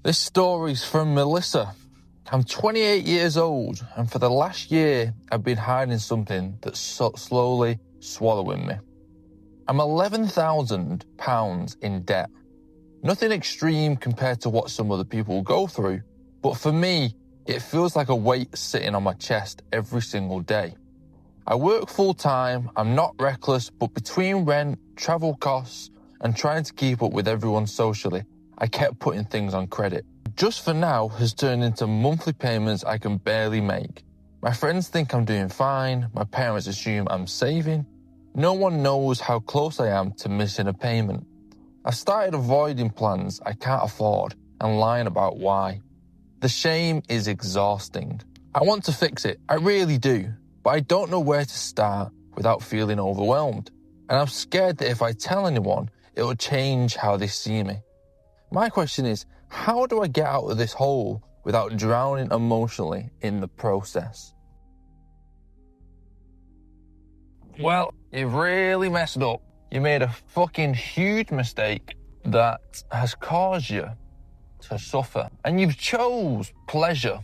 This story's from Melissa. I'm 28 years old, and for the last year, I've been hiding something that's slowly swallowing me. I'm £11,000 in debt. Nothing extreme compared to what some other people go through, but for me, it feels like a weight sitting on my chest every single day. I work full-time, I'm not reckless, but between rent, travel costs, and trying to keep up with everyone socially, I kept putting things on credit. Just for now has turned into monthly payments I can barely make. My friends think I'm doing fine, my parents assume I'm saving. No one knows how close I am to missing a payment. I started avoiding plans I can't afford and lying about why. The shame is exhausting. I want to fix it, I really do, but I don't know where to start without feeling overwhelmed. And I'm scared that if I tell anyone, it will change how they see me. My question is, how do I get out of this hole without drowning emotionally in the process? Well, you've really messed up. You made a fucking huge mistake that has caused you to suffer. And you've chose pleasure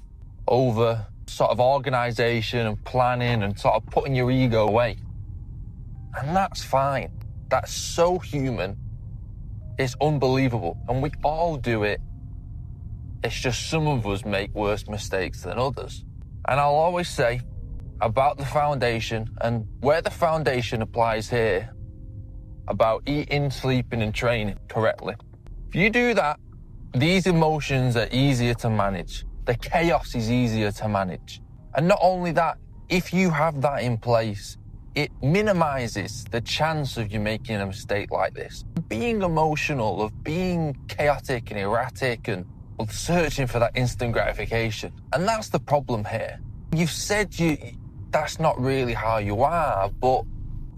over sort of organisation and planning and sort of putting your ego away. And that's fine. That's so human. It's unbelievable. And we all do it. It's just some of us make worse mistakes than others. And I'll always say about the foundation, and where the foundation applies here, about eating, sleeping and training correctly. If you do that, these emotions are easier to manage. The chaos is easier to manage. And not only that, if you have that in place, it minimizes the chance of you making a mistake like this. Being emotional, of being chaotic and erratic and searching for that instant gratification. And that's the problem here. You've said that's not really how you are, but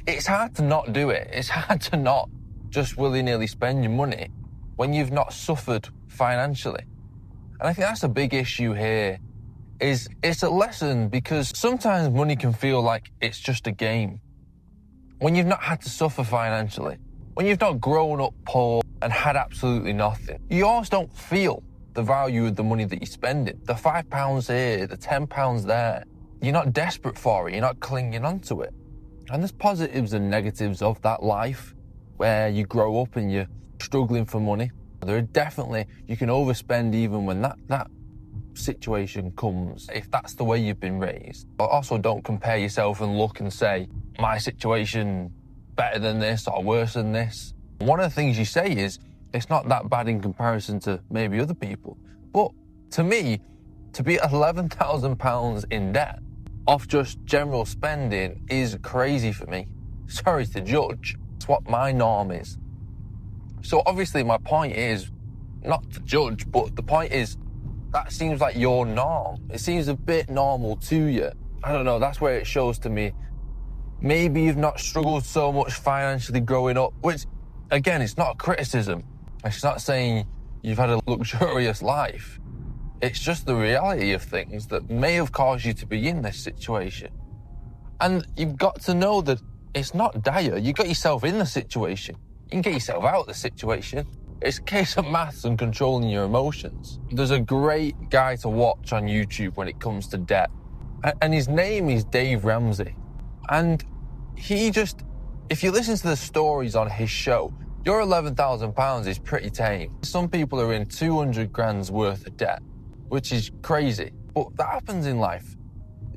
it's hard to not do it. It's hard to not just willy-nilly spend your money when you've not suffered financially. And I think that's a big issue here, is it's a lesson because sometimes money can feel like it's just a game. When you've not had to suffer financially, when you've not grown up poor and had absolutely nothing, you almost don't feel the value of the money that you're spending. The £5 here, the £10 there, you're not desperate for it, you're not clinging onto it. And there's positives and negatives of that life where you grow up and you're struggling for money. There are definitely, you can overspend even when that situation comes, if that's the way you've been raised. But also don't compare yourself and look and say, my situation better than this or worse than this. One of the things you say is, it's not that bad in comparison to maybe other people. But to me, to be £11,000 in debt off just general spending is crazy for me. Sorry to judge. It's what my norm is. So obviously my point is not to judge, but the point is that seems like your norm. It seems a bit normal to you. I don't know, that's where it shows to me. Maybe you've not struggled so much financially growing up, which again, it's not a criticism. It's not saying you've had a luxurious life. It's just the reality of things that may have caused you to be in this situation. And you've got to know that it's not dire. You got yourself in the situation. You can get yourself out of the situation. It's a case of maths and controlling your emotions. There's a great guy to watch on YouTube when it comes to debt. And his name is Dave Ramsey. And he just, if you listen to the stories on his show, your £11,000 is pretty tame. Some people are in 200 grand's worth of debt, which is crazy. But that happens in life.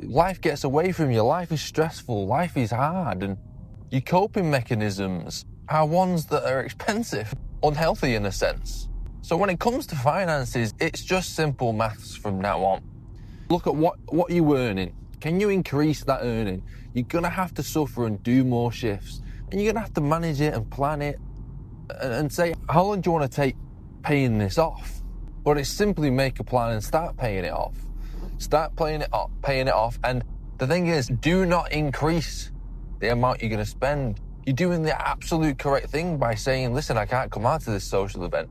Life gets away from you. Life is stressful. Life is hard. And your coping mechanisms are ones that are expensive, unhealthy in a sense. So when it comes to finances, it's just simple maths from now on. Look at what you're earning. Can you increase that earning? You're going to have to suffer and do more shifts. And you're going to have to manage it and plan it and say, how long do you want to take paying this off? But it's simply make a plan and start paying it off. Start paying it off. And the thing is, do not increase the amount you're going to spend. You're doing the absolute correct thing by saying, listen, I can't come out to this social event.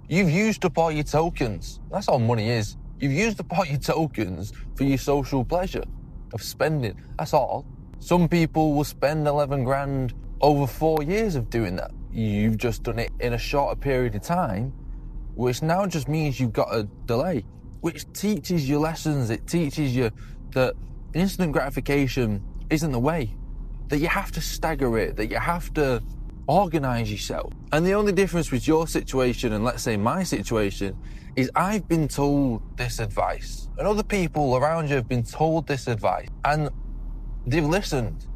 You've used up all your tokens. That's all money is. You've used up all your tokens for your social pleasure of spending. That's all. Some people will spend 11 grand over 4 years of doing that. You've just done it in a shorter period of time which now just means you've got a delay, which teaches you lessons. It teaches you that instant gratification isn't the way, that you have to stagger it, that you have to organize yourself. And the only difference with your situation and let's say my situation is I've been told this advice and other people around you have been told this advice and they've listened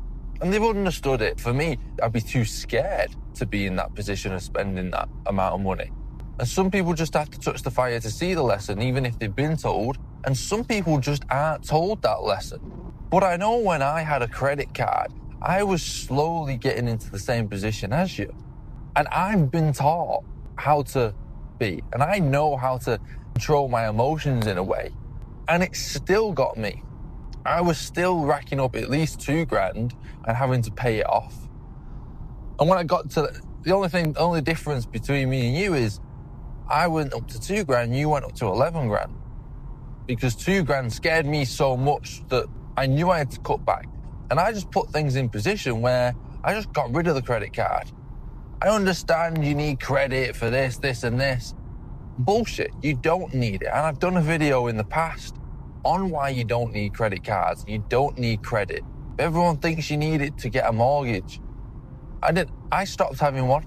and they've understood it. For me, I'd be too scared to be in that position of spending that amount of money. And some people just have to touch the fire to see the lesson, even if they've been told. And some people just aren't told that lesson. But I know when I had a credit card, I was slowly getting into the same position as you. And I've been taught how to be, and I know how to control my emotions in a way. And it still got me. I was still racking up at least $2,000 and having to pay it off. And when I got to the only difference between me and you is I went up to $2,000, you went up to $11,000. Because $2,000 scared me so much that I knew I had to cut back. And I just put things in position where I just got rid of the credit card. I understand you need credit for this, this, and this. Bullshit, you don't need it. And I've done a video in the past on why you don't need credit cards. You don't need credit. Everyone thinks you need it to get a mortgage. I stopped having one.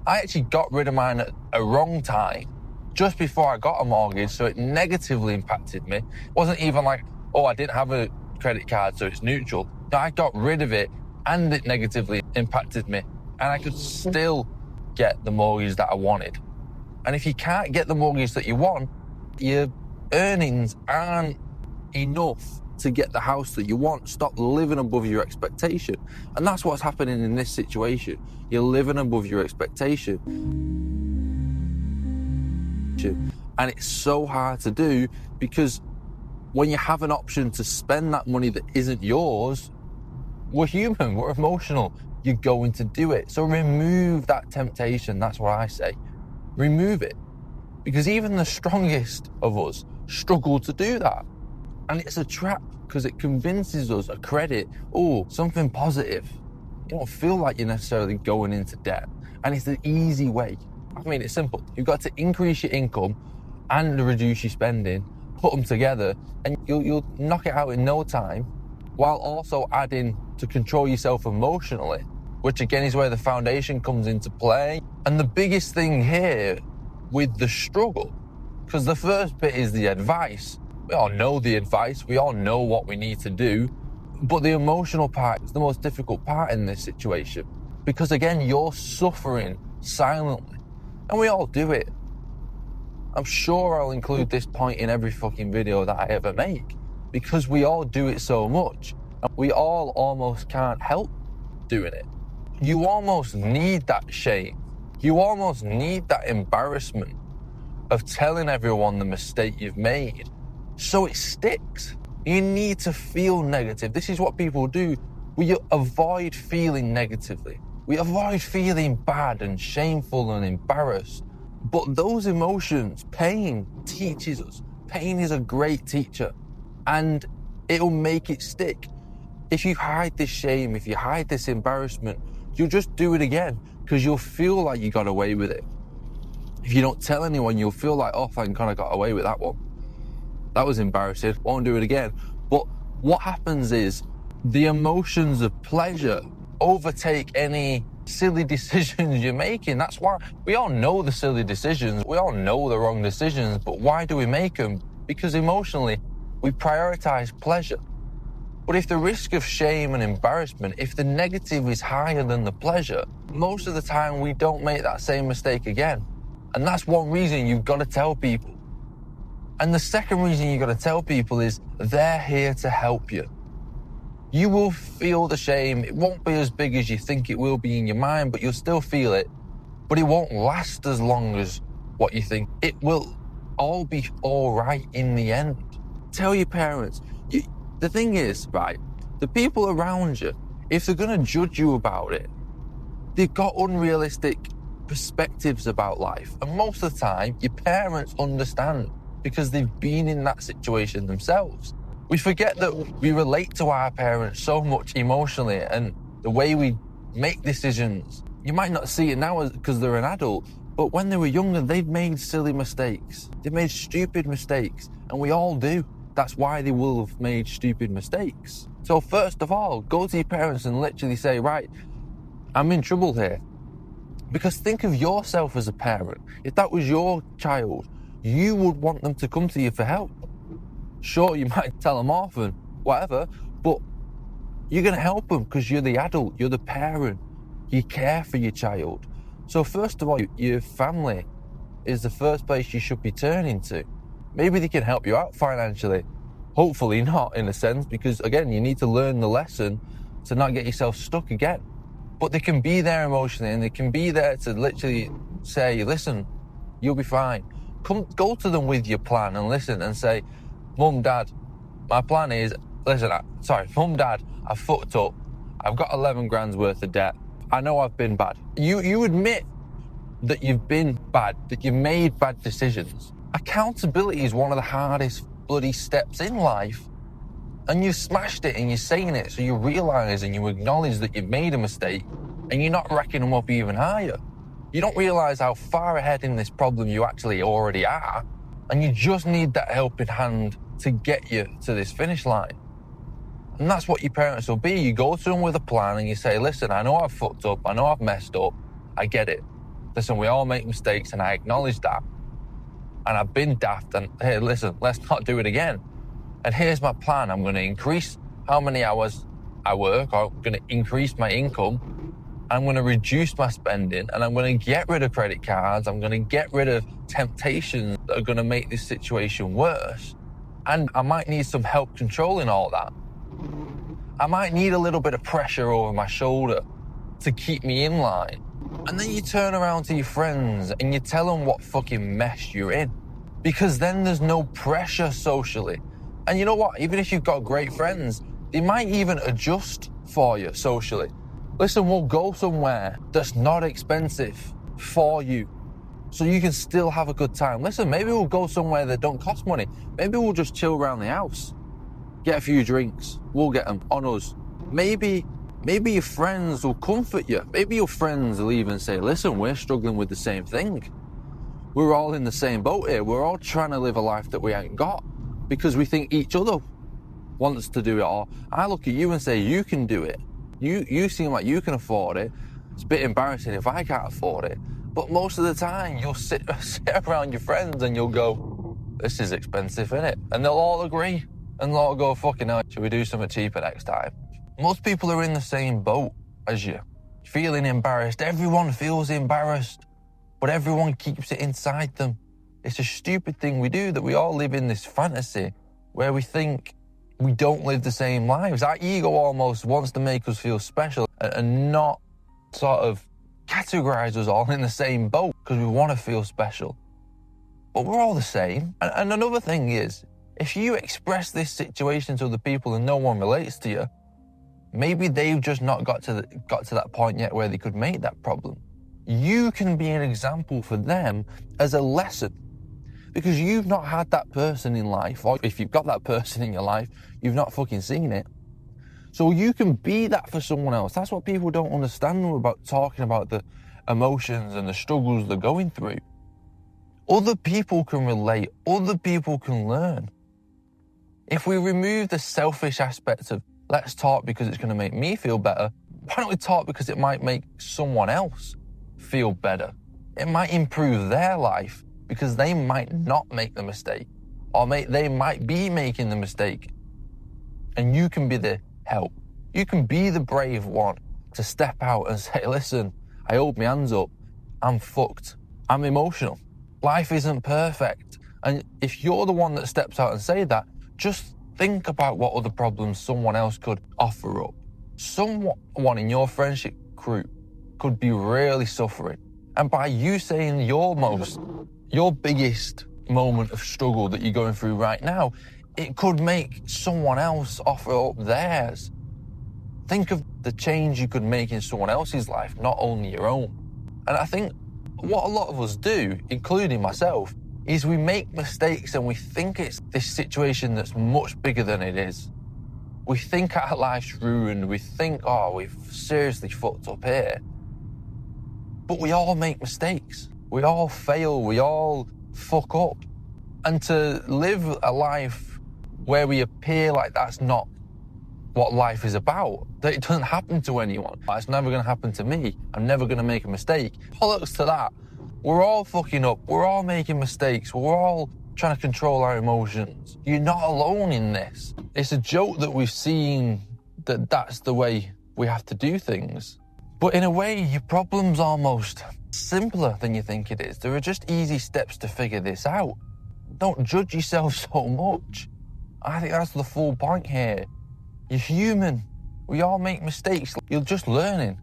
I actually got rid of mine at a wrong time, just before I got a mortgage, so it negatively impacted me. It wasn't even like, oh, I didn't have a credit card, so it's neutral. No, I got rid of it and it negatively impacted me. And I could still get the mortgage that I wanted. And if you can't get the mortgage that you want, your earnings aren't enough to get the house that you want. Stop living above your expectation. And that's what's happening in this situation. You're living above your expectation. And it's so hard to do because when you have an option to spend that money that isn't yours, we're human, we're emotional. You're going to do it. So remove that temptation. That's what I say. Remove it. Because even the strongest of us struggle to do that. And it's a trap because it convinces us a credit, something positive. You don't feel like you're necessarily going into debt. And it's the easy way. I mean, it's simple. You've got to increase your income and reduce your spending, put them together, and you'll knock it out in no time, while also adding to control yourself emotionally, which again is where the foundation comes into play. And the biggest thing here with the struggle, because the first bit is the advice. We all know the advice, we all know what we need to do, but the emotional part is the most difficult part in this situation, because again, you're suffering silently, and we all do it. I'm sure I'll include this point in every fucking video that I ever make, because we all do it so much, and we all almost can't help doing it. You almost need that shame. You almost need that embarrassment of telling everyone the mistake you've made, so it sticks. You need to feel negative. This is what people do. We avoid feeling negatively. We avoid feeling bad and shameful and embarrassed. But those emotions, pain teaches us. Pain is a great teacher, and it'll make it stick. If you hide this shame, if you hide this embarrassment, you'll just do it again because you'll feel like you got away with it. If you don't tell anyone, you'll feel like, oh, thank God I got away with that one. That was embarrassing, won't do it again. But what happens is the emotions of pleasure overtake any silly decisions you're making. That's why we all know the silly decisions. We all know the wrong decisions, but why do we make them? Because emotionally, we prioritize pleasure. But if the risk of shame and embarrassment, if the negative is higher than the pleasure, most of the time we don't make that same mistake again. And that's one reason you've got to tell people. And the second reason you've got to tell people is they're here to help you. You will feel the shame. It won't be as big as you think it will be in your mind, but you'll still feel it. But it won't last as long as what you think. It will all be all right in the end. Tell your parents. The thing is, right, the people around you, if they're going to judge you about it, they've got unrealistic perspectives about life. And most of the time, your parents understand because they've been in that situation themselves. We forget that we relate to our parents so much emotionally, and the way we make decisions. You might not see it now because they're an adult, But when they were younger, they've made silly mistakes. They've made stupid mistakes, and we all do. That's why they will have made stupid mistakes. So first of all, go to your parents and literally say, right, I'm in trouble here. Because think of yourself as a parent. If that was your child, you would want them to come to you for help. Sure, you might tell them off and whatever, but you're going to help them because you're the adult, you're the parent. You care for your child. So first of all, your family is the first place you should be turning to. Maybe they can help you out financially. Hopefully not, in a sense, because again, you need to learn the lesson to not get yourself stuck again. But they can be there emotionally, and they can be there to literally say, listen, you'll be fine. Go to them with your plan and listen and say, Mum, Dad, my plan is, listen, Mum, Dad, I've fucked up. I've got 11 grand's worth of debt. I know I've been bad. You admit that you've been bad, that you've made bad decisions. Accountability is one of the hardest bloody steps in life. And you've smashed it and you're saying it, so you realise and you acknowledge that you've made a mistake, and you're not racking them up even higher. You don't realise how far ahead in this problem you actually already are, and you just need that helping hand to get you to this finish line. And that's what your parents will be. You go to them with a plan and you say, listen, I know I've fucked up, I know I've messed up, I get it. Listen, we all make mistakes and I acknowledge that. And I've been daft, and hey, listen, let's not do it again. And here's my plan. I'm going to increase how many hours I work, or I'm going to increase my income. I'm going to reduce my spending, and I'm going to get rid of credit cards. I'm going to get rid of temptations that are going to make this situation worse. And I might need some help controlling all that. I might need a little bit of pressure over my shoulder to keep me in line. And then you turn around to your friends and you tell them what fucking mess you're in. Because then there's no pressure socially. And you know what? Even if you've got great friends, they might even adjust for you socially. Listen, we'll go somewhere that's not expensive for you, so you can still have a good time. Listen, maybe we'll go somewhere that don't cost money. Maybe we'll just chill around the house. Get a few drinks. We'll get them on us. Maybe your friends will comfort you. Maybe your friends will even say, listen, we're struggling with the same thing. We're all in the same boat here. We're all trying to live a life that we ain't got because we think each other wants to do it. Or I look at you and say, you can do it. You seem like you can afford it. It's a bit embarrassing if I can't afford it. But most of the time, you'll sit around your friends and you'll go, this is expensive, innit? And they'll all agree. And they'll all go, fucking hell, should we do something cheaper next time? Most people are in the same boat as you. Feeling embarrassed. Everyone feels embarrassed. But everyone keeps it inside them. It's a stupid thing we do, that we all live in this fantasy where we think we don't live the same lives. Our ego almost wants to make us feel special and not sort of categorize us all in the same boat because we want to feel special. But we're all the same. And another thing is, if you express this situation to other people and no one relates to you, maybe they've just not got to that point yet where they could make that problem. You can be an example for them as a lesson, because you've not had that person in life, or if you've got that person in your life, you've not fucking seen it. So you can be that for someone else. That's what people don't understand about talking about the emotions and the struggles they're going through. Other people can relate. Other people can learn. If we remove the selfish aspects of let's talk because it's going to make me feel better, why don't we talk because it might make someone else feel better? It might improve their life because they might not make the mistake, or they might be making the mistake. And you can be the help. You can be the brave one to step out and say, listen, I hold my hands up. I'm fucked. I'm emotional. Life isn't perfect. And if you're the one that steps out and say that, just think about what other problems someone else could offer up. Someone in your friendship group could be really suffering. And by you saying your biggest moment of struggle that you're going through right now, it could make someone else offer up theirs. Think of the change you could make in someone else's life, not only your own. And I think what a lot of us do, including myself, is we make mistakes and we think it's this situation that's much bigger than it is. We think our life's ruined. We think, oh, we've seriously fucked up here. But we all make mistakes. We all fail, we all fuck up. And to live a life where we appear like that's not what life is about, that it doesn't happen to anyone. It's never gonna happen to me. I'm never gonna make a mistake. Bollocks to that. We're all fucking up. We're all making mistakes. We're all trying to control our emotions. You're not alone in this. It's a joke that we've seen that that's the way we have to do things. But in a way, your problem's almost simpler than you think it is. There are just easy steps to figure this out. Don't judge yourself so much. I think that's the full point here. You're human. We all make mistakes. You're just learning.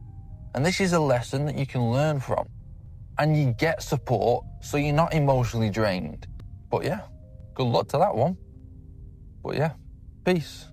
And this is a lesson that you can learn from. And you get support so you're not emotionally drained. But yeah, good luck to that one. But yeah, peace.